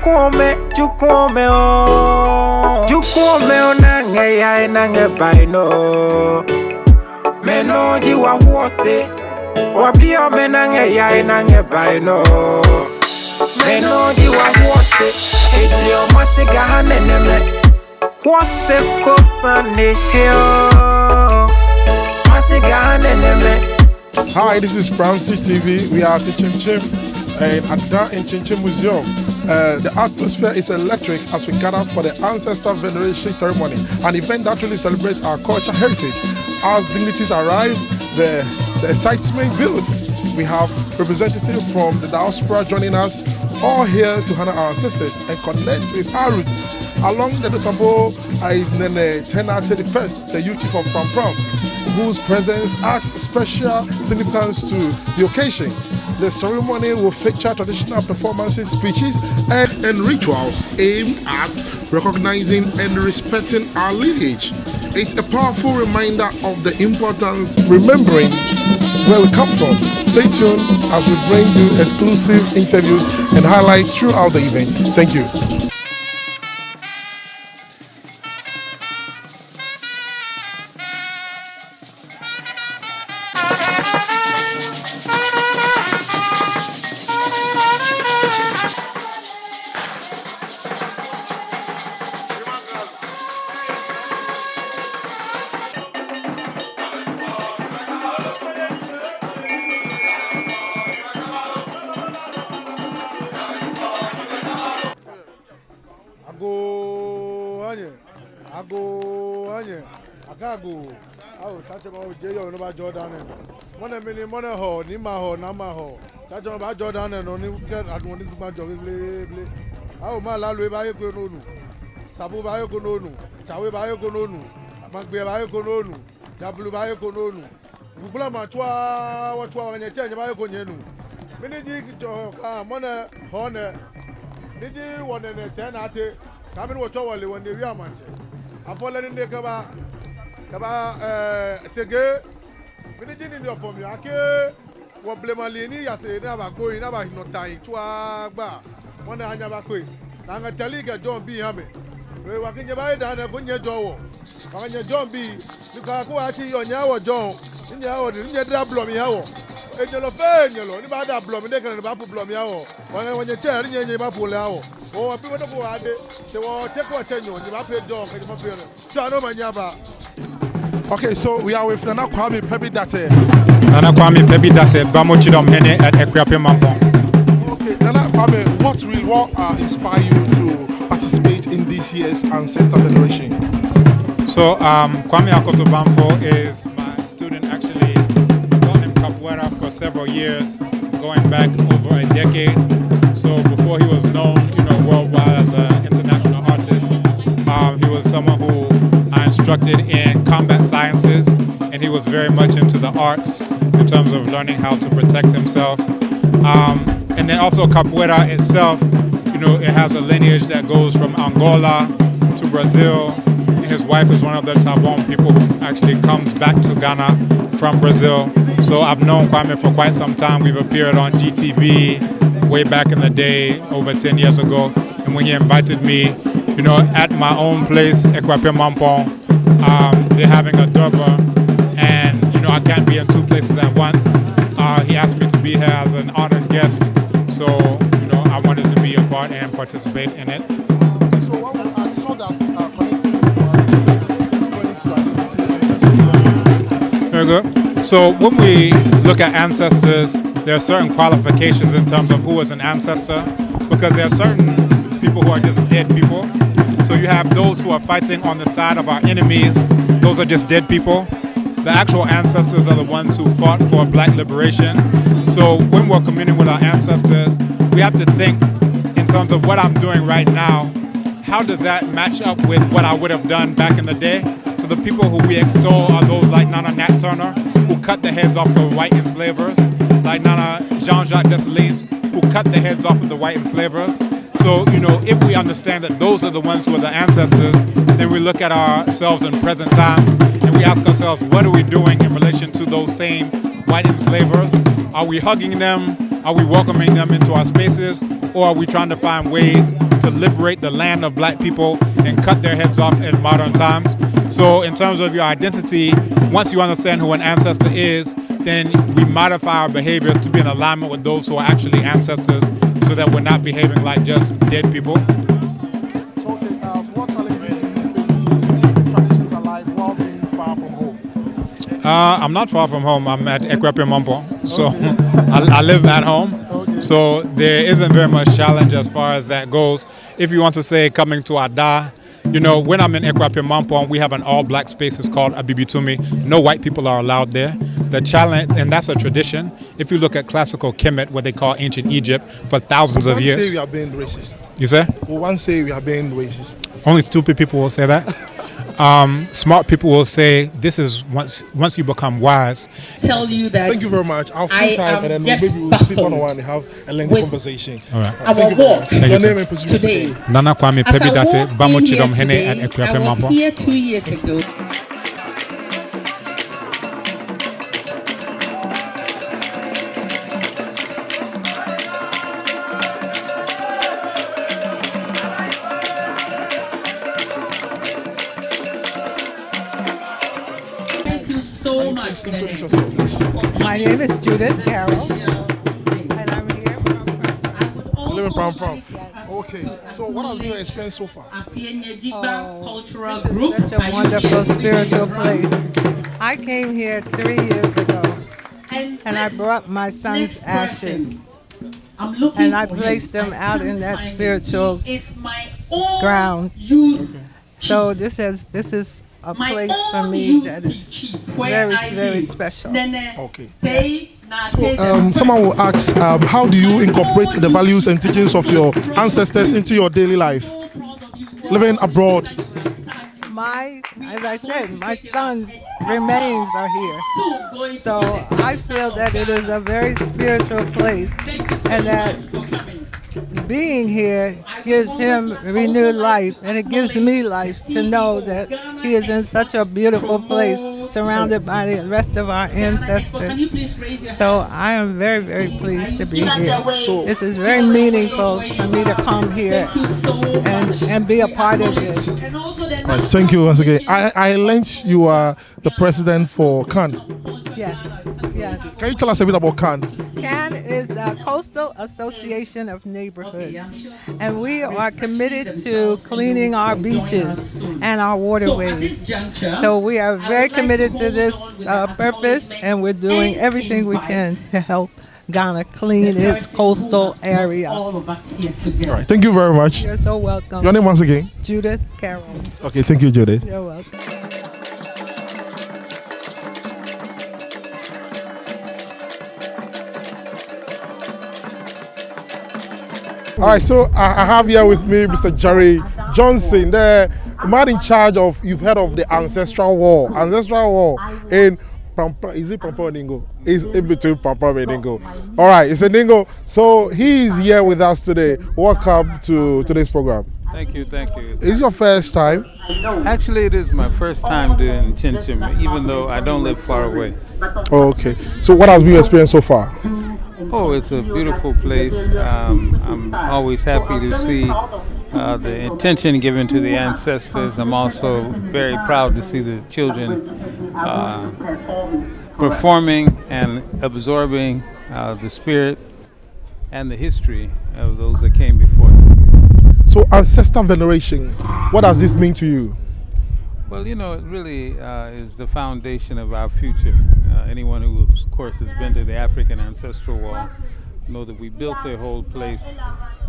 Jukome o nange ya nange baino. Meno jiwa huose. Wabio menange ya nange baino. Meno jiwa huose. Ejio masiga haneneme. Huose kosane heo. Masiga haneneme. Hi, this is Brownstreet TV. We are at Nkyinkyim in Nkyinkyim Museum. The atmosphere is electric as we gather for the Ancestral veneration ceremony, an event that really celebrates our cultural heritage. As dignitaries arrive, the excitement builds. We have representatives from the diaspora joining us, all here to honor our ancestors and connect with our roots. Along the notable is Nene Tena 31st, the youth chief of Pram, whose presence adds special significance to the occasion. The ceremony will feature traditional performances, speeches, and rituals aimed at recognizing and respecting our lineage. It's a powerful reminder of the importance of remembering where we come from. Stay tuned as we bring you exclusive interviews and highlights throughout the event. Thank you. Agago, oh, touch about Jayo and about Jordan. One minute, one ho, Nima Namaho, touch about Jordan and only get at one to my jogging. Oh, my Lalu Bayogononu, Sabu Bayogononu, Tawe Bayogononu, Magbe Bayogononu, Tablu Bayogononu, Bublama Tua, what one and change Bayogonu. Miniji, Mona, Honor, Niji, 1 and 10 at it, coming what all when they are I'm following the Kaba Sege. Minijin in your form, you are what Blemalini, I say, never going, never no time to a bar. One I never quit. Now I tell you, John B. Hammy. We were in your body down a good jaw. On your John B. You can go at you on your John. In your own, in your drab blommy hour. It's your affair, yellow. You might have blommy, they can have a blommy hour. When you tell in your apple hour. Oh, people don't go at it. They will take what you know. You have a dog and you have so I know my yaba. Okay, so we are with Nana Kwame Pebidate. Nana Kwame Pebidate, Bamochidom Hene at Equiapim Mampong. Okay, Nana Kwame, what inspired you to participate in this year's Ancestral veneration? So, Kwame Akoto Bamfo is my student. Actually, I taught him capoeira for several years, going back over a decade. So before he was known, worldwide as an international artist, he was someone who I instructed in combat sciences, and he was very much into the arts in terms of learning how to protect himself. And then also capoeira itself, it has a lineage that goes from Angola to Brazil. And his wife is one of the Tabon people who actually comes back to Ghana from Brazil. So I've known Kwame for quite some time. We've appeared on GTV way back in the day, over 10 years ago. And when he invited me, at my own place, Equiapim Mampong, they're having a durbar, and I can't be in two places at once. He asked me to be here as an honored guest, so I wanted to be a part and participate in it. Okay, so one will ask, how does connecting with your ancestors influence your identity and ancestry? Very good. So when we look at ancestors, there are certain qualifications in terms of who is an ancestor, because there are certain people who are just dead people. So you have those who are fighting on the side of our enemies. Those are just dead people. The actual ancestors are the ones who fought for black liberation. So when we're communing with our ancestors, we have to think in terms of what I'm doing right now. How does that match up with what I would have done back in the day? So the people who we extol are those like Nana Nat Turner, who cut the heads off the white enslavers, like Nana Jean-Jacques Dessalines, who cut the heads off of the white enslavers. So, if we understand that those are the ones who are the ancestors, then we look at ourselves in present times and we ask ourselves, what are we doing in relation to those same white enslavers? Are we hugging them? Are we welcoming them into our spaces, or are we trying to find ways to liberate the land of black people and cut their heads off in modern times? So in terms of your identity, once you understand who an ancestor is, then we modify our behaviors to be in alignment with those who are actually ancestors, so that we're not behaving like just dead people. So, okay, what challenges do you face in keeping traditions alive while being far from home? I'm not far from home. I'm at Ekwepe Mompo, so I live at home. Okay. So there isn't very much challenge as far as that goes. If you want to say coming to Ada, you know, when I'm in Ekwepe Mompo, we have an all-black space. It's called Abibitumi. No white people are allowed there. The challenge, and that's a tradition. If you look at classical Kemet, what they call ancient Egypt, for thousands of years. One say we are being racist. You say? Well, one say we are being racist. Only stupid people will say that. Smart people will say this is once you become wise. Tell you that. Thank you very much. I'll find time and then maybe we'll sit one-on-one and have a lengthy conversation. All right. Our walk Your name and position today. Nana Kwame As I Pebidate, walked Bamo in here Chidom Hene today, at Ekwepe I was Mampo. here 2 years ago. Thank you so much. Introduce yourself, please. My name is Judith Carroll, and I'm here from You live in Pram. Okay. So what has been your experience so far? Cultural This Group. is such a wonderful spiritual place. I came here 3 years ago, and I brought my son's ashes, and I placed them out in that spiritual ground. So this is a place for me that is very, very special. Okay. So, someone will ask, how do you incorporate the values and teachings of your ancestors into your daily life, living abroad? As I said, my son's remains are here. So I feel that it is a very spiritual place, and that being here gives him renewed life, and it gives me life to know that he is in such a beautiful place, surrounded by the rest of our ancestors. So I am very, very pleased to be here. This is very meaningful for me to come here and be a part of this. All right, thank you once again. I learned you are the president for CAN. Yes, yes. Can you tell us a bit about CAN? CAN is the Coastal Association of Neighborhoods, and we are committed to cleaning our beaches and our waterways. So we are very committed to this purpose, and we're doing everything we can to help Ghana clean its coastal area. All right, thank you very much. You're so welcome. Your name once again? Judith Carroll. Okay, thank you, Judith. You're welcome. All right, so I have here with me Mr. Jerry Johnson, the man in charge of, you've heard of the Ancestral War. Ancestral War in Prampa, is it Prampa or Ningo? It's in between Prampa and Ningo. All right, it's a Ningo. So he is here with us today. Welcome to today's program. Thank you, thank you. Is this your first time? Actually, it is my first time doing Nkyinkyim, even though I don't live far away. Oh, okay. So what has been your experience so far? Oh, it's a beautiful place. I'm always happy to see the attention given to the ancestors. I'm also very proud to see the children performing and absorbing the spirit and the history of those that came before them. So ancestor veneration, what does this mean to you? Well, you know, it really is the foundation of our future. Anyone who, of course, has been to the African Ancestral Wall know that we built their whole place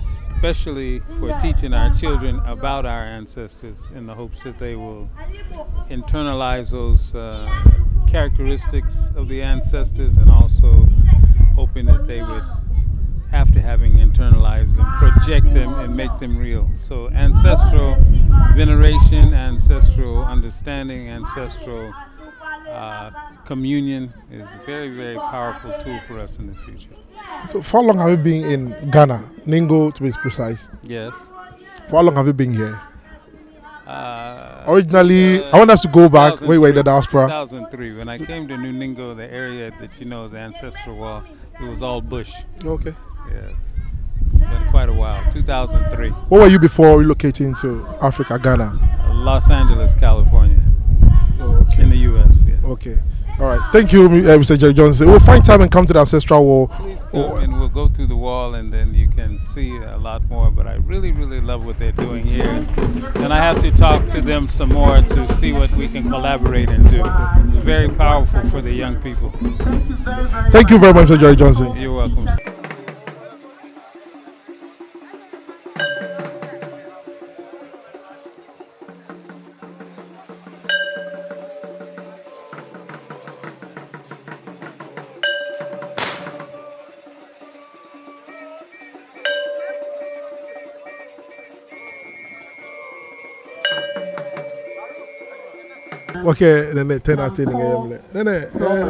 especially for teaching our children about our ancestors in the hopes that they will internalize those characteristics of the ancestors, and also hoping that they would, after having internalized them, project them and make them real. So ancestral veneration, ancestral understanding, ancestral communion is a very, very powerful tool for us in the future. So for how long have you been in Ghana? Ningo to be precise. Yes. For how long have you been here? Originally, I want us to go back, wait, the diaspora. 2003, when I came to New Ningo, the area that you know is the Ancestral Wall, It was all bush. Okay. Yes. Been quite a while. 2003. What were you before relocating to Africa, Ghana? Los Angeles, California. Oh, okay. In the U.S. Yeah. Okay. All right. Thank you, Mr. Jerry Johnson. We'll find time and come to the Ancestral Wall. Please come and we'll go through the wall and then you can see a lot more. But I really, really love what they're doing here. And I have to talk to them some more to see what we can collaborate and do. It's very powerful for the young people. Thank you very much, Mr. Jerry Johnson. You're welcome. Okay, then they turn out thing again. Then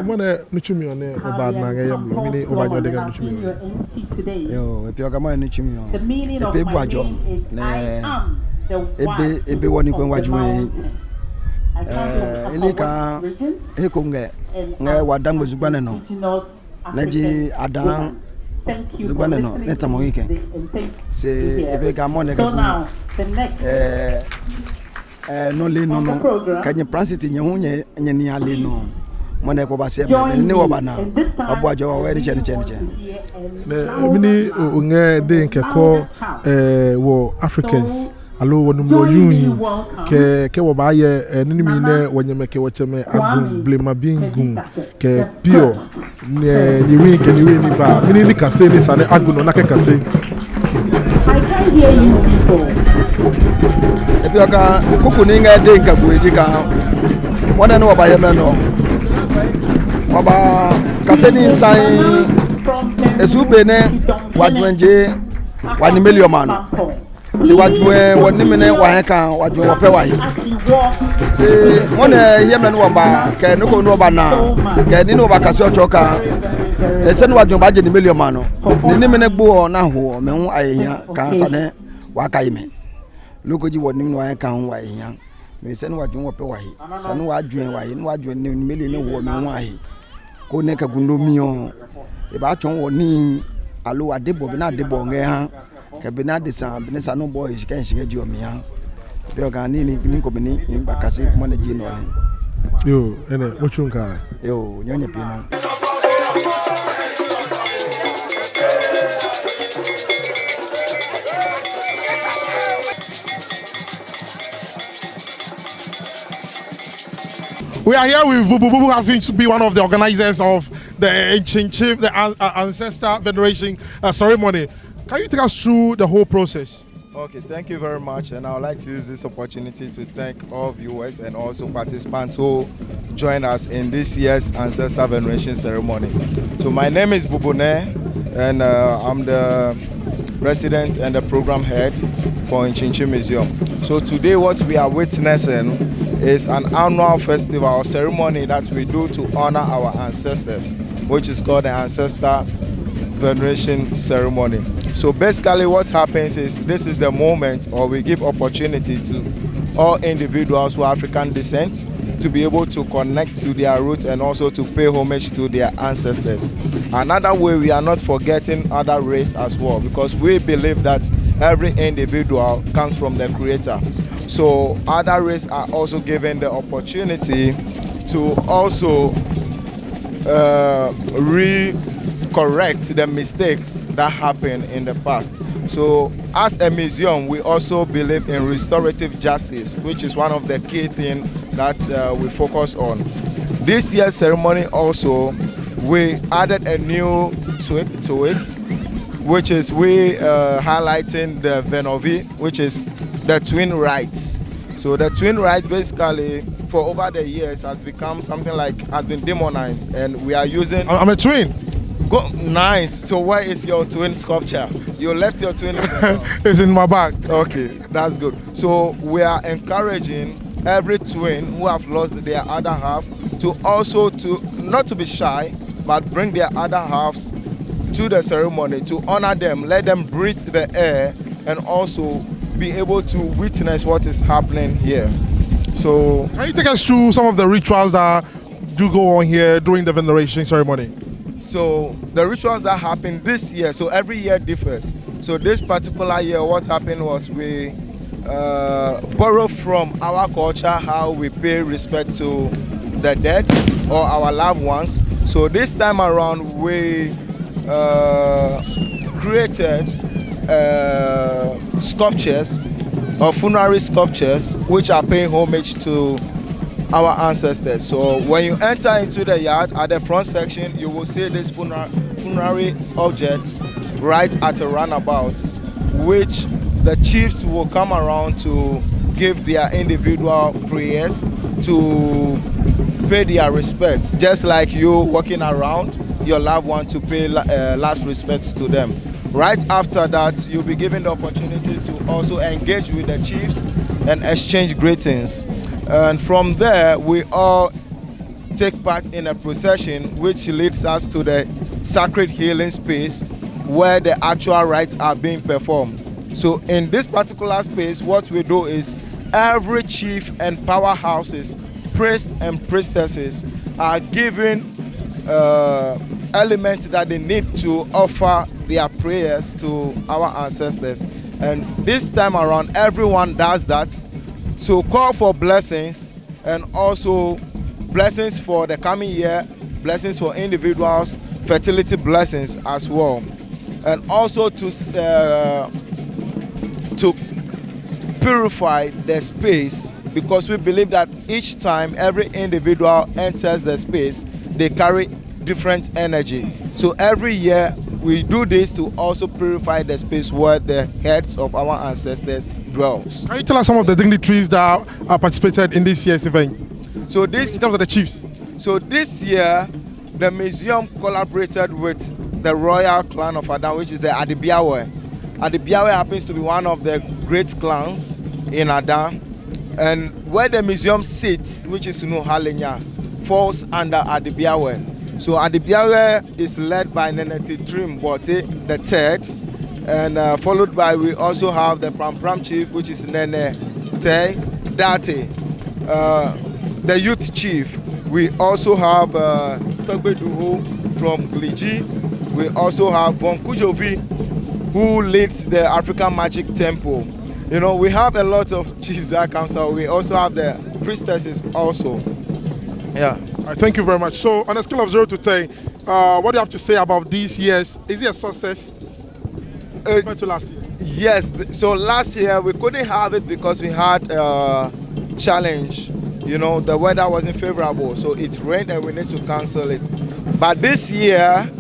when nuchumi on there about nangayam, mini over your degam nuchumi. Yo, if you're coming nuchumi, The meaning of my name is I am the one ebe woni kwen of the waju mountain. I can't ini ka hekunge nge wadam zubane no naji adam Thank you for zubane no listening neta to mo me wike today and thank se you ebe here. ka mo ne So now, the next no le no on the no program, kanye pransiti nye hunye nye ni ale no mo ne ko ba se join ni me, obana and this time abu ajo wa we ni chen here and Mini unge de nkeko wo Africans. Alo wonu mo yuni ke wo ba ye nimi ne wonyemeke wo cheme agun blema bingun ke pure ni wi ni ba mini ni kase ni sane agun no na ke kase. I can't hear you people. ebi oka kuku ni nga de nka bu eji ka wona no ba ye me no oba kase ni nsan esube ne wadwenje wani million man si wadwen woni mene wa he kan wadwen wo pe wa he si wona ye me no oba ke no ko no oba na ke ni no oba kase ochoka ese no wadwen ba je ni million man no ni mene gbo na ho me hu ayenya kan sane wa kai me lokoji woni no wa kan wa ayenya me se no wadwen wo pe wa he sane wadwen wa he no wadwen ni million ne ho me hu ahe ko ne ka gundo miyo e ba chon woni alo adebo bi na adebo nge ha ke bi na de san bi ne sa no boy shi kan shi ji o mi ha be o kan ni ko bi ni ba kase mo na ji no ni Yo, ene mochunka. yo nyonya pi no We are here with Bubu. Bubu happens to be one of the organizers of the Nkyinkyim, the ancestor veneration ceremony. Can you take us through the whole process? Okay, thank you very much, and I would like to use this opportunity to thank all viewers and also participants who join us in this year's ancestor veneration ceremony. So my name is Bubune, and I'm the president and the program head for Nkyinkyim Museum. So today what we are witnessing is an annual festival or ceremony that we do to honor our ancestors, which is called the Ancestor Veneration Ceremony. So basically what happens is this is the moment, or we give opportunity to all individuals who are African descent to be able to connect to their roots and also to pay homage to their ancestors. Another way, we are not forgetting other race as well, because we believe that every individual comes from the Creator. So other race are also given the opportunity to also correct the mistakes that happened in the past. So as a museum, we also believe in restorative justice, which is one of the key things that we focus on. This year's ceremony also, we added a new twist to it, which is we highlighting the Venovi, which is the twin rites. So the twin rite basically for over the years has become something like has been demonized, and we are using. I'm a twin. Go nice. So where is your twin sculpture? You left your twin. It's in my bag. Okay, that's good. So we are encouraging every twin who have lost their other half to also to not to be shy, but bring their other halves to the ceremony to honor them, let them breathe the air, and also be able to witness what is happening here. So can you take us through some of the rituals that do go on here during the veneration ceremony? So the rituals that happened this year, so every year differs. So this particular year, what happened was we borrow from our culture how we pay respect to the dead or our loved ones. So this time around, we created sculptures or funerary sculptures which are paying homage to our ancestors. So when you enter into the yard, at the front section, you will see these funerary objects right at a roundabout, which the chiefs will come around to give their individual prayers, to pay their respects, just like you walking around your loved one to pay last respects to them. Right after that, you'll be given the opportunity to also engage with the chiefs and exchange greetings. And from there, we all take part in a procession which leads us to the sacred healing space where the actual rites are being performed. So in this particular space, what we do is every chief and powerhouses, priests and priestesses are given elements that they need to offer their prayers to our ancestors. And this time around, everyone does that to call for blessings, and also blessings for the coming year, blessings for individuals, fertility blessings as well, and also to purify the space, because we believe that each time every individual enters the space, they carry different energy. So every year we do this to also purify the space where the heads of our ancestors dwells. Can you tell us some of the dignitaries that participated in this year's event? So this, in terms of the chiefs. So this year, the museum collaborated with the royal clan of Adam, which is the Adibiawe. Adibiawe happens to be one of the great clans in Adam, and where the museum sits, which is Nuhalenya, falls under Adibiawe. So Adibiawe is led by Neneti Trim Bote the third, and followed by, we also have the Pram chief, which is Nene Te Date. The youth chief, we also have Togbe Duho from Gliji. We also have Von Kujovi, who leads the African Magic Temple. You know, we have a lot of chiefs that come, so we also have the priestesses also. Yeah. Thank you very much. So on a scale of 0 to 10, what do you have to say about these years? Is it a success compared to last year? Yes. So last year we couldn't have it because we had a challenge. You know, the weather wasn't favorable, so it rained and we need to cancel it. But this year,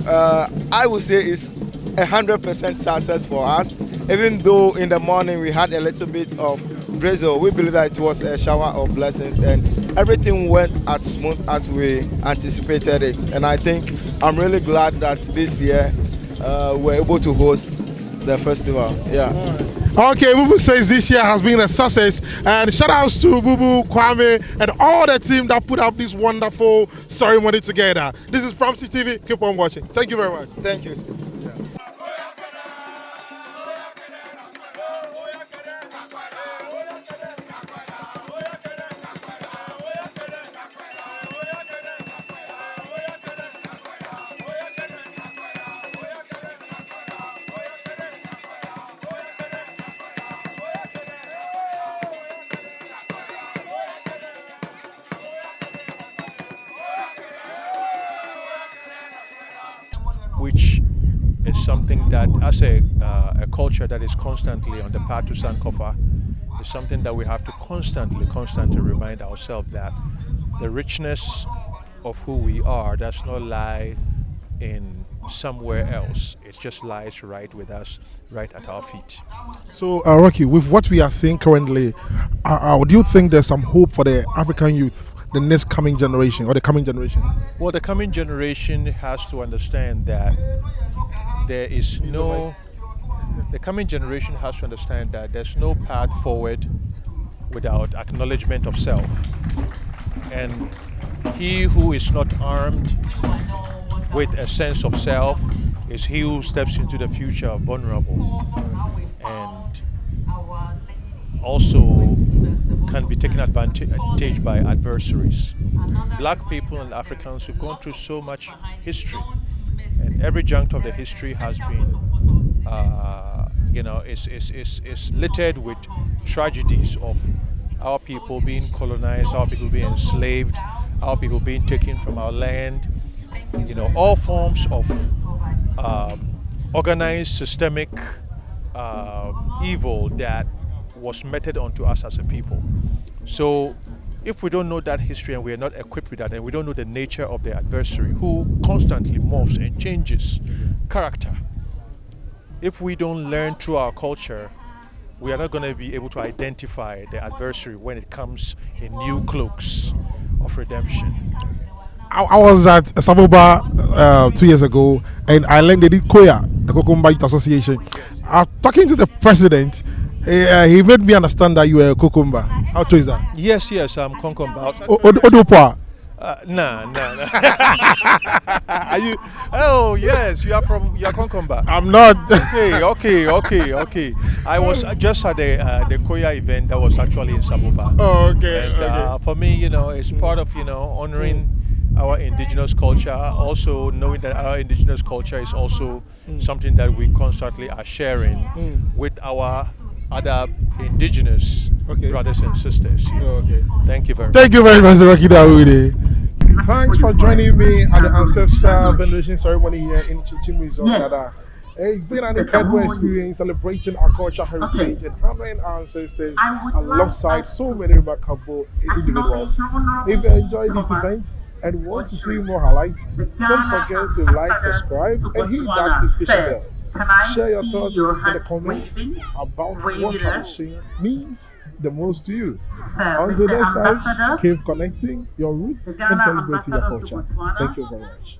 I would say it's 100% success for us. Even though in the morning we had a little bit of drizzle, we believe that it was a shower of blessings, and everything went as smooth as we anticipated it. And I think I'm really glad that this year we're able to host the festival. Yeah. Okay, Bubu says this year has been a success, and shout outs to Bubu, Kwame, and all the team that put up this wonderful ceremony together. This is Pramsi TV. Keep on watching. Thank you very much. Thank you. Which is something that, as a culture that is constantly on the path to Sankofa, is something that we have to constantly remind ourselves that the richness of who we are does not lie in somewhere else. It just lies right with us, right at our feet. So, Rocky, with what we are seeing currently, do you think there's some hope for the African youth, the next coming generation, or the coming generation? Well, the coming generation has to understand that there is no... The coming generation has to understand that there's no path forward without acknowledgement of self. And he who is not armed with a sense of self is he who steps into the future vulnerable. And also can be taken advantage by adversaries. Black people and Africans have gone through so much history, and every juncture of the history has been, is littered with tragedies of our people being colonized, our people being enslaved, our people being taken from our land. All forms of organized, systemic evil that was meted onto us as a people. So if we don't know that history and we are not equipped with that, and we don't know the nature of the adversary who constantly morphs and changes character, if we don't learn through our culture, we are not going to be able to identify the adversary when it comes in new cloaks of redemption. I was at Saboba 2 years ago, and I learned they did Koya, the Kokumba Youth Association. Talking to the president, he made me understand that you were a Kokumba. How true is that? Yes, I'm Kokumba. Odopa. Nah. Are you? Oh yes, you are Kokumba. I'm not. Okay. I was just at the Koya event that was actually in Saboba. Oh, okay. And, for me, it's part of honoring our indigenous culture, also knowing that our indigenous culture is also something that we constantly are sharing with our other indigenous brothers and sisters. Thank you very much. Thank you very much, Rocky Dawudi. Thanks for joining me at the Ancestral Veneration Ceremony here in Nkyinkyim Museum, Canada. It's been an incredible experience celebrating our cultural heritage and honoring our ancestors alongside so many remarkable individuals. If you enjoyed this event and want to see more highlights, don't forget to like, subscribe, and hit that notification bell. Share your thoughts in the comments about what tradition means the most to you. Until next time, keep connecting your roots and celebrating your culture. Thank you very much.